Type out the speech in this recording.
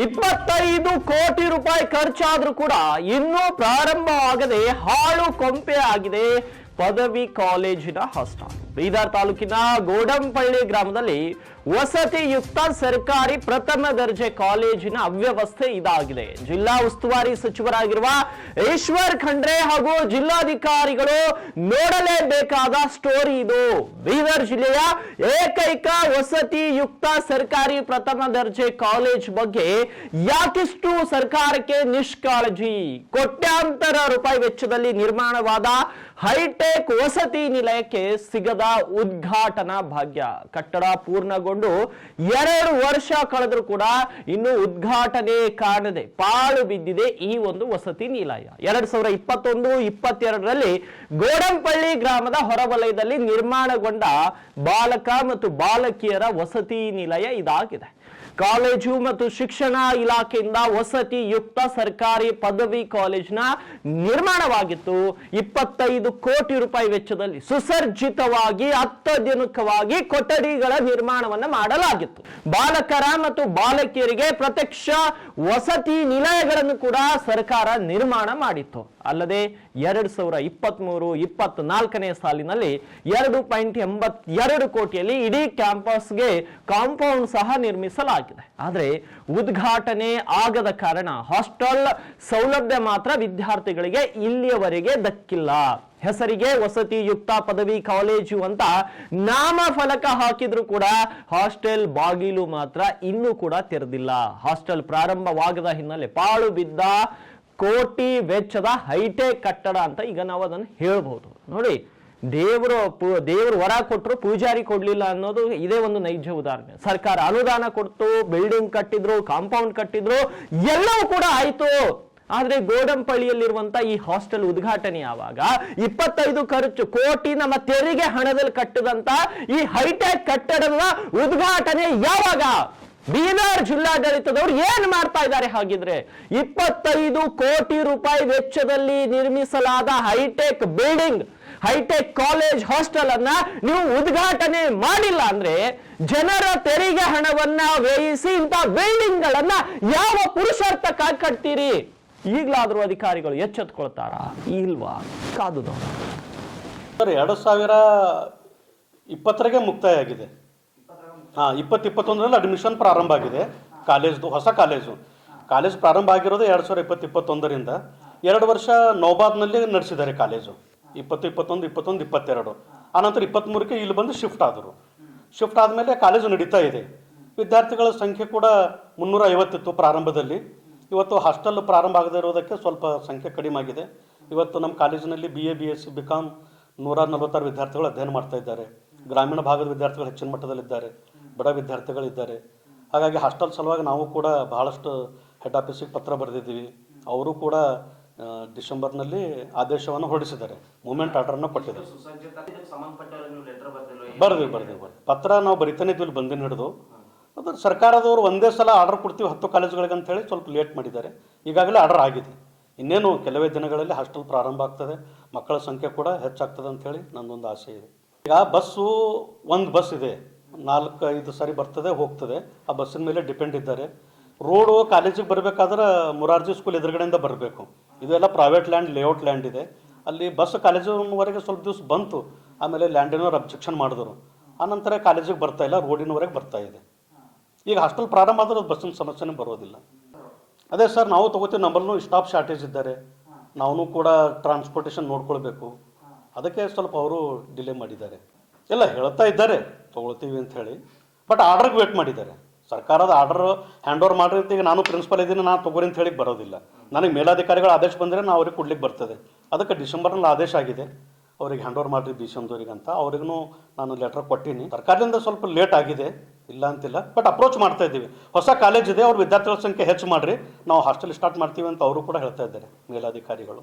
25 ಕೋಟಿ ರೂಪಾಯಿ ಖರ್ಚಾದ್ರೂ ಕೂಡ ಇನ್ನೂ ಪ್ರಾರಂಭವಾಗದೆ ಹಾಳು ಕೊಂಪೆ ಆಗಿದೆ ಪದವಿ ಕಾಲೇಜಿನ ಹಾಸ್ಟೆಲ್. ಬೀದರ್ ತಾಲೂಕಿನ ಗೋಡಂಪಳ್ಳಿ ಗ್ರಾಮದಲ್ಲಿ ವಸತಿಯುಕ್ತ ಸರ್ಕಾರಿ ಪ್ರಥಮ ದರ್ಜೆ ಕಾಲೇಜಿನ ಅವ್ಯವಸ್ಥೆ ಇದಾಗಿದೆ. ಜಿಲ್ಲಾ ಉಸ್ತುವಾರಿ ಸಚಿವರಾಗಿರುವ ಈಶ್ವರ್ ಖಂಡ್ರೆ ಹಾಗೂ ಜಿಲ್ಲಾಧಿಕಾರಿಗಳು ನೋಡಲೇಬೇಕಾದ ಸ್ಟೋರಿ ಇದು. ಬೀದರ್ ಜಿಲ್ಲೆಯ ಏಕೈಕ ವಸತಿಯುಕ್ತ ಸರ್ಕಾರಿ ಪ್ರಥಮ ದರ್ಜೆ ಕಾಲೇಜ್ ಬಗ್ಗೆ ಯಾಕಿಷ್ಟು ಸರ್ಕಾರಕ್ಕೆ ನಿಷ್ಕಾಳಜಿ? ಕೋಟ್ಯಾಂತರ ರೂಪಾಯಿ ವೆಚ್ಚದಲ್ಲಿ ನಿರ್ಮಾಣವಾದ ಹೈಟೆಕ್ ವಸತಿ ನಿಲಯಕ್ಕೆ ಸಿಗದ ಉದ್ಘಾಟನಾ ಭಾಗ್ಯ. ಕಟ್ಟಡ ಪೂರ್ಣಗೊಂಡು 2 ವರ್ಷ ಕಳೆದರೂ ಕೂಡ ಇನ್ನು ಉದ್ಘಾಟನೆ ಕಾಣದೆ ಪಾಳು ಬಿದ್ದಿದೆ ಈ ಒಂದು ವಸತಿ ನಿಲಯ. 2021-22ರಲ್ಲಿ ಗೋಡಂಪಳ್ಳಿ ಗ್ರಾಮದ ಹೊರವಲಯದಲ್ಲಿ ನಿರ್ಮಾಣಗೊಂಡ ಬಾಲಕ ಮತ್ತು ಬಾಲಕಿಯರ ವಸತಿ ನಿಲಯ ಇದಾಗಿದೆ. ಕಾಲೇಜು ಮತ್ತು ಶಿಕ್ಷಣ ಇಲಾಖೆಯಿಂದ ವಸತಿ ಯುಕ್ತ ಸರ್ಕಾರಿ ಪದವಿ ಕಾಲೇಜಿನ ನಿರ್ಮಾಣವಾಗಿತ್ತು. 25 ಕೋಟಿ ರೂಪಾಯಿ ವೆಚ್ಚದಲ್ಲಿ ಸುಸರ್ಜಿತವಾಗಿ ಅತ್ಯಾಧುನಿಕವಾಗಿ ಕೊಠಡಿಗಳ ನಿರ್ಮಾಣವನ್ನ ಮಾಡಲಾಗಿತ್ತು. ಬಾಲಕರ ಮತ್ತು ಬಾಲಕಿಯರಿಗೆ ಪ್ರತ್ಯಕ್ಷ ವಸತಿ ನಿಲಯಗಳನ್ನು ಕೂಡ ಸರ್ಕಾರ ನಿರ್ಮಾಣ ಮಾಡಿತ್ತು. ಅಲ್ಲದೆ 2023-24ನೇ ಸಾಲಿನಲ್ಲಿ 2.82 ಕೋಟಿಯಲ್ಲಿ ಇಡೀ ಕ್ಯಾಂಪಸ್ಗೆ ಕಾಂಪೌಂಡ್ ಸಹ ನಿರ್ಮಿಸಲಾಗಿದೆ. ಆದರೆ ಉದ್ಘಾಟನೆ ಆಗದ ಕಾರಣ ಹಾಸ್ಟೆಲ್ ಸೌಲಭ್ಯ ಮಾತ್ರ ವಿದ್ಯಾರ್ಥಿಗಳಿಗೆ ಇಲ್ಲಿಯವರೆಗೆ ದಕ್ಕಿಲ್ಲ. ಹೆಸರಿಗೆ ವಸತಿ ಯುಕ್ತ ಪದವಿ ಕಾಲೇಜು ಅಂತ ನಾಮಫಲಕ ಹಾಕಿದ್ರು ಕೂಡ ಹಾಸ್ಟೆಲ್ ಬಾಗಿಲು ಮಾತ್ರ ಇನ್ನೂ ಕೂಡ ತೆರೆದಿಲ್ಲ. ಹಾಸ್ಟೆಲ್ ಪ್ರಾರಂಭವಾಗದ ಹಿನ್ನೆಲೆ ಪಾಳು ಬಿದ್ದ ಕೋಟಿ ವೆಚ್ಚದ ಹೈಟೆಕ್ ಕಟ್ಟಡ ಅಂತ ಈಗ ನಾವು ಅದನ್ನು ಹೇಳ್ಬಹುದು. ನೋಡಿ, ದೇವರು ವರ ಕೊಟ್ಟರು ಪೂಜಾರಿ ಕೊಡ್ಲಿಲ್ಲ ಅನ್ನೋದು ಇದೇ ಒಂದು ನೈಜ ಉದಾಹರಣೆ. ಸರ್ಕಾರ ಅನುದಾನ ಕೊಡ್ತು, ಬಿಲ್ಡಿಂಗ್ ಕಟ್ಟಿದ್ರು, ಕಾಂಪೌಂಡ್ ಕಟ್ಟಿದ್ರು, ಎಲ್ಲವೂ ಕೂಡ ಆಯ್ತು. ಆದ್ರೆ ಗೋಡಂಪಳ್ಳಿಯಲ್ಲಿರುವಂತ ಈ ಹಾಸ್ಟೆಲ್ ಉದ್ಘಾಟನೆ ಯಾವಾಗ? 25 ಕೋಟಿ ನಮ್ಮ ತೆರಿಗೆ ಹಣದಲ್ಲಿ ಕಟ್ಟಿದಂತ ಈ ಹೈಟೆಕ್ ಕಟ್ಟಡದ ಉದ್ಘಾಟನೆ ಯಾವಾಗ? ಬೀದರ್ ಜಿಲ್ಲಾಡಳಿತದವರು ಏನ್ ಮಾಡ್ತಾ ಇದ್ದಾರೆ ಹಾಗಿದ್ರೆ? 25 ಕೋಟಿ ರೂಪಾಯಿ ವೆಚ್ಚದಲ್ಲಿ ನಿರ್ಮಿಸಲಾದ hi-tech building, hi-tech college hostel ಅನ್ನ ನೀವು ಉದ್ಘಾಟನೆ ಮಾಡಿಲ್ಲ ಅಂದ್ರೆ ಜನರ ತೆರಿಗೆ ಹಣವನ್ನ ವ್ಯಯಿಸಿ ಇಂಥ ಬಿಲ್ಡಿಂಗ್ ಗಳನ್ನ ಯಾವ ಪುರುಷಾರ್ಥಕ್ಕಾಗಿ ಕಟ್ತೀರಿ? ಈಗಲಾದ್ರೂ ಅಧಿಕಾರಿಗಳು ಎಚ್ಚೆತ್ಕೊಳ್ತಾರಾ ಇಲ್ವಾ? ಕಾದು ನೋಡೋಣ. 2020ಗೆ ಮುಕ್ತಾಯ ಆಗಿದೆ. 2021ರಲ್ಲಿ ಅಡ್ಮಿಷನ್ ಪ್ರಾರಂಭ ಆಗಿದೆ ಕಾಲೇಜ್ದು, ಹೊಸ ಕಾಲೇಜ್ ಪ್ರಾರಂಭ ಆಗಿರೋದು 2020-21ರಿಂದ. 2 ವರ್ಷ ನೌಬಾದ್ನಲ್ಲಿ ನಡೆಸಿದ್ದಾರೆ ಕಾಲೇಜು. 2021, 21, 22. ಆನಂತರ 23ಕ್ಕೆ ಇಲ್ಲಿ ಬಂದು ಶಿಫ್ಟ್ ಆದರು. ಶಿಫ್ಟ್ ಆದಮೇಲೆ ಕಾಲೇಜು ನಡೀತಾ ಇದೆ. ವಿದ್ಯಾರ್ಥಿಗಳ ಸಂಖ್ಯೆ ಕೂಡ 350 ಇತ್ತು ಪ್ರಾರಂಭದಲ್ಲಿ. ಇವತ್ತು ಹಾಸ್ಟೆಲ್ ಪ್ರಾರಂಭ ಆಗದೇ ಇರೋದಕ್ಕೆ ಸ್ವಲ್ಪ ಸಂಖ್ಯೆ ಕಡಿಮೆ ಆಗಿದೆ. ಇವತ್ತು ನಮ್ಮ ಕಾಲೇಜಿನಲ್ಲಿ BA, BSc, BCom 146 ವಿದ್ಯಾರ್ಥಿಗಳು ಅಧ್ಯಯನ ಮಾಡ್ತಾ ಇದ್ದಾರೆ. ಗ್ರಾಮೀಣ ಭಾಗದ ವಿದ್ಯಾರ್ಥಿಗಳು ಹೆಚ್ಚಿನ ಮಟ್ಟದಲ್ಲಿದ್ದಾರೆ, ಬಡ ವಿದ್ಯಾರ್ಥಿಗಳಿದ್ದಾರೆ. ಹಾಗಾಗಿ ಹಾಸ್ಟೆಲ್ ಸಲುವಾಗಿ ನಾವು ಕೂಡ ಬಹಳಷ್ಟು ಹೆಡ್ ಆಫೀಸಿಗೆ ಪತ್ರ ಬರೆದಿದ್ದೀವಿ. ಅವರು ಕೂಡ ಡಿಸೆಂಬರ್ನಲ್ಲಿ ಆದೇಶವನ್ನು ಹೊರಡಿಸಿದ್ದಾರೆ, ಮೂವ್ಮೆಂಟ್ ಆರ್ಡರನ್ನು ಕೊಟ್ಟಿದ್ದಾರೆ. ಬರ್ತೀವಿ ಪತ್ರ ನಾವು ಬರಿತಾನೆ ಇದ್ವಿ ಬಂದಿನ ಹಿಡಿದು. ಅದು ಸರ್ಕಾರದವರು ಒಂದೇ ಸಲ ಆರ್ಡರ್ ಕೊಡ್ತೀವಿ 10 ಕಾಲೇಜುಗಳಿಗೆ ಅಂತ ಹೇಳಿ ಸ್ವಲ್ಪ ಲೇಟ್ ಮಾಡಿದ್ದಾರೆ. ಈಗಾಗಲೇ ಆರ್ಡರ್ ಆಗಿದೆ. ಇನ್ನೇನು ಕೆಲವೇ ದಿನಗಳಲ್ಲಿ ಹಾಸ್ಟೆಲ್ ಪ್ರಾರಂಭ ಆಗ್ತದೆ, ಮಕ್ಕಳ ಸಂಖ್ಯೆ ಕೂಡ ಹೆಚ್ಚಾಗ್ತದೆ ಅಂತ ಹೇಳಿ ನನ್ನೊಂದು ಆಸೆ ಇದೆ. ಈಗ ಒಂದು ಬಸ್ ಇದೆ, 4-5 ಸಾರಿ ಬರ್ತದೆ ಹೋಗ್ತದೆ. ಆ ಬಸ್ಸಿನ ಮೇಲೆ ಡಿಪೆಂಡ್ ಇದ್ದಾರೆ. ರೋಡು ಕಾಲೇಜಿಗೆ ಬರಬೇಕಾದ್ರೆ ಮುರಾರ್ಜಿ ಸ್ಕೂಲ್ ಎದುರುಗಡೆಯಿಂದ ಬರಬೇಕು. ಇದೆಲ್ಲ ಪ್ರೈವೇಟ್ ಲ್ಯಾಂಡ್, ಲೇಔಟ್ ಲ್ಯಾಂಡ್ ಇದೆ. ಅಲ್ಲಿ ಬಸ್ ಕಾಲೇಜಿನವರೆಗೆ ಸ್ವಲ್ಪ ದಿವಸ ಬಂತು, ಆಮೇಲೆ ಲ್ಯಾಂಡಿನವ್ರು ಅಬ್ಜೆಕ್ಷನ್ ಮಾಡಿದ್ರು. ಆನಂತರ ಕಾಲೇಜಿಗೆ ಬರ್ತಾ ಇಲ್ಲ, ರೋಡಿನವರೆಗೆ ಬರ್ತಾ ಇದೆ. ಈಗ ಹಾಸ್ಟೆಲ್ ಪ್ರಾರಂಭ ಆದ್ರೆ ಬಸ್ಸಿನ ಸಮಸ್ಯೆನೇ ಬರೋದಿಲ್ಲ. ಅದೇ ಸರ್, ನಾವು ತೊಗೋತೀವಿ, ನಮ್ಮಲ್ಲೂ ಸ್ಟಾಫ್ ಶಾರ್ಟೇಜ್ ಇದ್ದಾರೆ, ನಾವು ಕೂಡ ಟ್ರಾನ್ಸ್ಪೋರ್ಟೇಷನ್ ನೋಡ್ಕೊಳ್ಬೇಕು. ಅದಕ್ಕೆ ಸ್ವಲ್ಪ ಅವರು ಡಿಲೇ ಮಾಡಿದ್ದಾರೆ. ಎಲ್ಲ ಹೇಳ್ತಾ ಇದ್ದಾರೆ ತೊಗೊಳ್ತೀವಿ ಅಂತ ಹೇಳಿ, ಬಟ್ ಆರ್ಡರ್ಗೆ ವೇಟ್ ಮಾಡಿದ್ದಾರೆ. ಸರ್ಕಾರದ ಆರ್ಡರ್ ಹ್ಯಾಂಡ್ ಓವರ್ ಮಾಡಿರಿ. ಈಗ ನಾನು ಪ್ರಿನ್ಸಿಪಲ್ ಇದ್ದೀನಿ, ನಾನು ತೊಗೊರಿ ಅಂತ ಹೇಳಿ ಬರೋದಿಲ್ಲ. ನನಗೆ ಮೇಲಾಧಿಕಾರಿಗಳ ಆದೇಶ ಬಂದರೆ ನಾವು ಅವ್ರಿಗೆ ಕೊಡ್ಲಿಕ್ಕೆ ಬರ್ತದೆ. ಅದಕ್ಕೆ ಡಿಸೆಂಬರ್ನಲ್ಲಿ ಆದೇಶ ಆಗಿದೆ, ಅವ್ರಿಗೆ ಹ್ಯಾಂಡ್ ಓವರ್ ಮಾಡಿರಿ BCMದವ್ರಿಗೆ ಅಂತ. ಅವ್ರಿಗೂ ನಾನು ಲೆಟರ್ ಕೊಟ್ಟೀನಿ. ಸರ್ಕಾರದಿಂದ ಸ್ವಲ್ಪ ಲೇಟ್ ಆಗಿದೆ, ಇಲ್ಲ ಅಂತಿಲ್ಲ, ಬಟ್ ಅಪ್ರೋಚ್ ಮಾಡ್ತಾ ಇದ್ದೀವಿ. ಹೊಸ ಕಾಲೇಜ್ ಇದೆ, ಅವ್ರ ವಿದ್ಯಾರ್ಥಿಗಳ ಸಂಖ್ಯೆ ಹೆಚ್ಚು ಮಾಡಿರಿ, ನಾವು ಹಾಸ್ಟೆಲ್ ಸ್ಟಾರ್ಟ್ ಮಾಡ್ತೀವಿ ಅಂತ ಅವರು ಕೂಡ ಹೇಳ್ತಾ ಇದ್ದಾರೆ ಮೇಲಾಧಿಕಾರಿಗಳು.